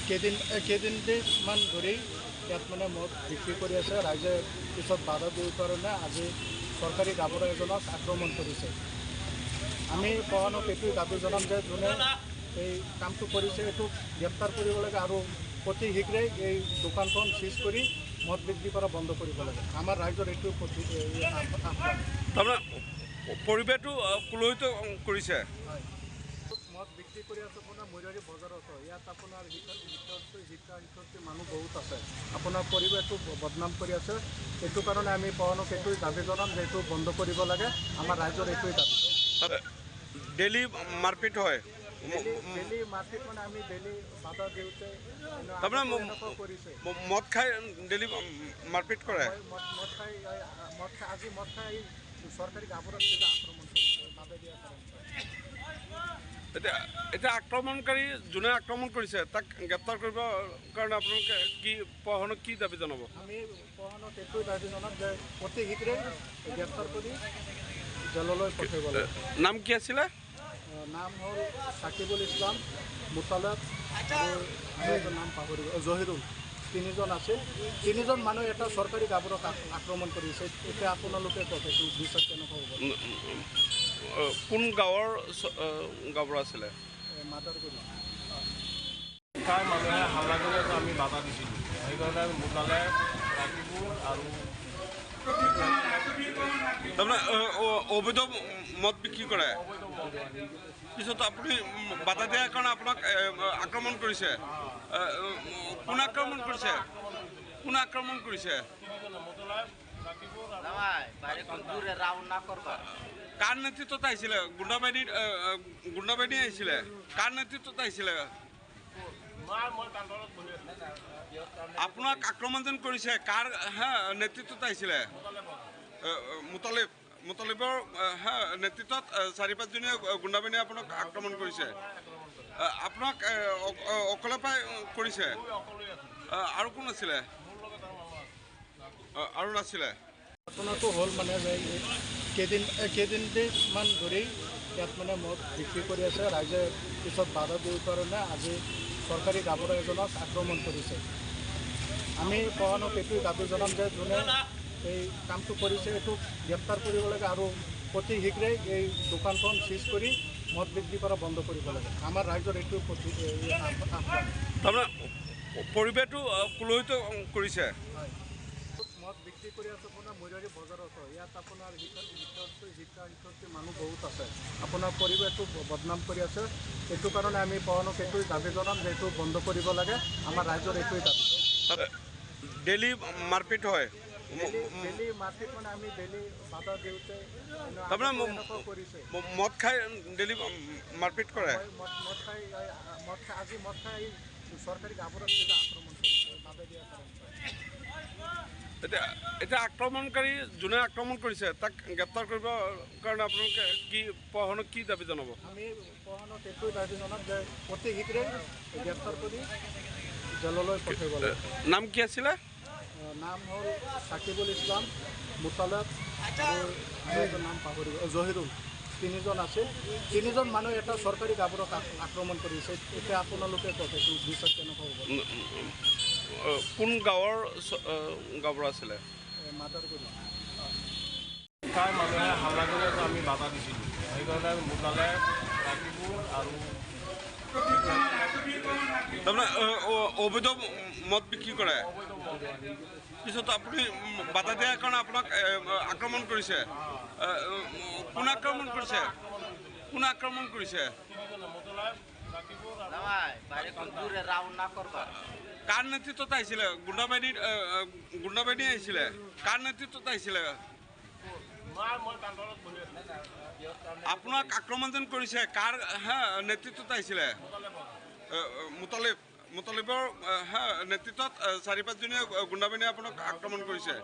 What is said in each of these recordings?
কেইদিনমান ধৰি ইয়াত মানে মদ বিক্ৰী কৰি আছে। ৰাইজে পিছত বাধা দিয়াৰ কাৰণে আজি চৰকাৰী গাভৰু এজনক আক্ৰমণ কৰিছে। আমি প্ৰশাসনক এইটোৱে দাবী জনাম যে যোনে এই কামটো কৰিছে এইটো গ্ৰেপ্তাৰ কৰিব লাগে আৰু অতি শীঘ্ৰেই এই দোকানখন চিজ কৰি মদ বিক্ৰী কৰা বন্ধ কৰিব লাগে। আমাৰ ৰাইজৰ এইটো তাৰমানে পৰিৱেশটো কুলহিত কৰিছে। মদ বিক্ৰী কৰি আছে আপোনাৰ মৈৰাৰী বজাৰত। ইয়াত আপোনাৰ শিক্ষাৰ্থী মানুহ বহুত আছে। আপোনাৰ পৰিৱেশটো বদনাম কৰি আছে। এইটো কাৰণে আমি প্ৰশাসনক এইটোৱে দাবী জনাম যে এইটো বন্ধ কৰিব লাগে। আমাৰ ৰাইজৰ এইটোৱে দাবী। ডেইলি মাৰপিট হয়। ডেইলি মাৰপিট মানে আমি ডেইলি বাধা দিওঁতে তাৰমানে কৰিছে। মদ খাই ডেইলি মাৰপিট কৰে। মদ খাই আজি মদ খাই চৰকাৰী গাভৰুক আক্ৰমণ কৰিছে বাধা দিয়াৰ কাৰণে। এতিয়া আক্ৰমণকাৰী যোনে আক্ৰমণ কৰিছে তাক গ্ৰেপ্তাৰ কৰিবৰ কাৰণে আপোনালোকে কি প্ৰশাসনক কি দাবী জনাব? আমি প্ৰশাসনক এইটোৱে দাবী জনাম যে অতি শীঘ্ৰেই গ্ৰেপ্তাৰ কৰি জেললৈ পঠিয়াব লাগে। নাম কি আছিলে? নাম হ'ল সাকিবুল ইছলাম, মুতালেব আৰু এজন নাম পাহৰি জহিৰুল। তিনিজন আছে। তিনিজন মানুহ এটা চৰকাৰী গাভৰুক আক্ৰমণ কৰিছে। এতিয়া আপোনালোকে কওক এইটো বিচাৰ কেনেকুৱা হ'ব? কোন গাঁৱৰ গাভৰু আছিলে? মাদাৰগুৰি। তাৰ মানুহে হাল্লা কৰি আছে, আমি বাধা দিছিলোঁ। সেইকাৰণে মুতালেব, সাকিবুল আৰু তাৰমানে অবৈধ মদ বিক্ৰী কৰে। পিছত আপুনি বাধা দিয়াৰ কাৰণে আপোনাক আক্ৰমণ কৰিছে। কোন আক্ৰমণ কৰিছে? কোন আক্ৰমণ কৰিছে? কাৰ নেতৃত্বত আহিছিলে? গুণ্ডাবাহিনী আহিছিলে? কাৰ নেতৃত্বত আহিছিলে? আপোনাক আক্ৰমণ যেন কৰিছে কাৰ নেতৃত্বত আহিছিলে? মুতালিবৰ নেতৃত্বত 4-5জনীয়া গুণ্ডাবাহিনীয়ে আপোনাক আক্ৰমণ কৰিছে। আপোনাক অকলে পাই কৰিছে? আৰু কোন আছিলে? আৰু নাছিলে? ঘটনাটো হ'ল মানে যে কেইদিনমান ধৰি ইয়াত মানে মদ বিক্ৰী কৰি আছে। ৰাইজে পিছত বাধা দিয়াৰ কাৰণে আজি চৰকাৰী গাভৰু এজনক আক্ৰমণ কৰিছে। আমি প্ৰশাসনক এইটোৱে দাবী জনাম যে যোনে এই কামটো কৰিছে এইটো গ্ৰেপ্তাৰ কৰিব লাগে আৰু অতি শীঘ্ৰেই এই দোকানখন চিজ কৰি মদ বিক্ৰী কৰা বন্ধ কৰিব লাগে। আমাৰ ৰাইজৰ এইটো তাৰমানে পৰিৱেশটো কুলহিত কৰিছে। মদ বিক্ৰী কৰি আছে আপোনাৰ মৈৰাৰী বজাৰত। ইয়াত আপোনাৰ শিক্ষাৰ্থী মানুহ বহুত আছে। আপোনাৰ পৰিৱেশটো বদনাম কৰি আছে। এইটো কাৰণে আমি প্ৰশাসনক এইটোৱে দাবী জনাম যে এইটো বন্ধ কৰিব লাগে। আমাৰ ৰাইজৰ এইটোৱে দাবী। ডেইলি মাৰপিট হয়। ডেইলি মাৰপিট মানে আমি ডেইলি বাধা দিওঁতে তাৰমানে কৰিছে। মদ খাই ডেইলি মাৰপিট কৰে। মদ খাই আজি মদ খাই চৰকাৰী গাভৰুক আক্ৰমণ কৰিছে বাধা দিয়াৰ কাৰণে। এতিয়া আক্ৰমণকাৰী যোনে আক্ৰমণ কৰিছে তাক গ্ৰেপ্তাৰ কৰিবৰ কাৰণে আপোনালোকে কি প্ৰশাসনক কি দাবী জনাব? আমি প্ৰশাসনক এইটোৱে দাবী জনাম যে অতি শীঘ্ৰেই গ্ৰেপ্তাৰ কৰি জেললৈ পঠিয়াব লাগে। নাম কি আছিলে? নাম হ'ল সাকিবুল ইছলাম, মুতালেব আৰু এজন নাম পাহৰি জহিৰুল। তিনিজন আছে। তিনিজন মানুহ এটা চৰকাৰী গাভৰুক আক্ৰমণ কৰিছে। এতিয়া আপোনালোকে কওক এইটো বিচাৰ কেনেকুৱা হ'ব? কোন গাঁৱৰ গাভৰু আছিলে? মাদাৰগুৰি। তাৰ মানুহে হাল্লা কৰি আছে, আমি বাধা দিছিলোঁ। সেইকাৰণে মুতালেব, সাকিবুল আৰু তাৰমানে অবৈধ মদ বিক্ৰী কৰে। পিছত আপুনি বাধা দিয়াৰ কাৰণে আপোনাক আক্ৰমণ কৰিছে। কোন আক্ৰমণ কৰিছে? কোন আক্ৰমণ কৰিছে? কাৰ নেতৃত্বত আহিছিলে? গুণ্ডাবাহিনী আহিছিলে? কাৰ নেতৃত্বত আহিছিলে? আপোনাক আক্ৰমণ যেন কৰিছে কাৰ নেতৃত্বত আহিছিলে? মুতালিবৰ নেতৃত্বত 4-5জনীয়া গুণ্ডাবাহিনীয়ে আপোনাক আক্ৰমণ কৰিছে।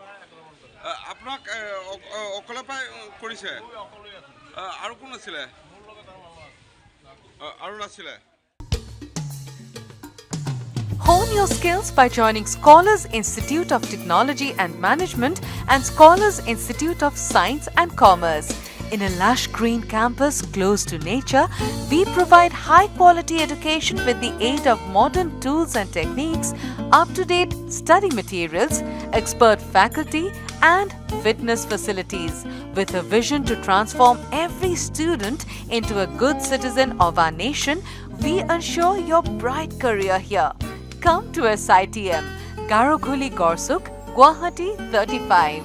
আপোনাক অকলে পাই কৰিছে? আৰু কোন আছিলে? আৰু নাছিলে? Hone your skills by joining Scholars Institute of Technology and Management and Scholars Institute of Science and Commerce. In a lush green campus close to nature, we provide high-quality education with the aid of modern tools and techniques, up-to-date study materials, expert faculty, and fitness facilities. With a vision to transform every student into a good citizen of our nation, we ensure your bright career here. Come to SITM, Garokhuli Gorsuk, Guwahati 35.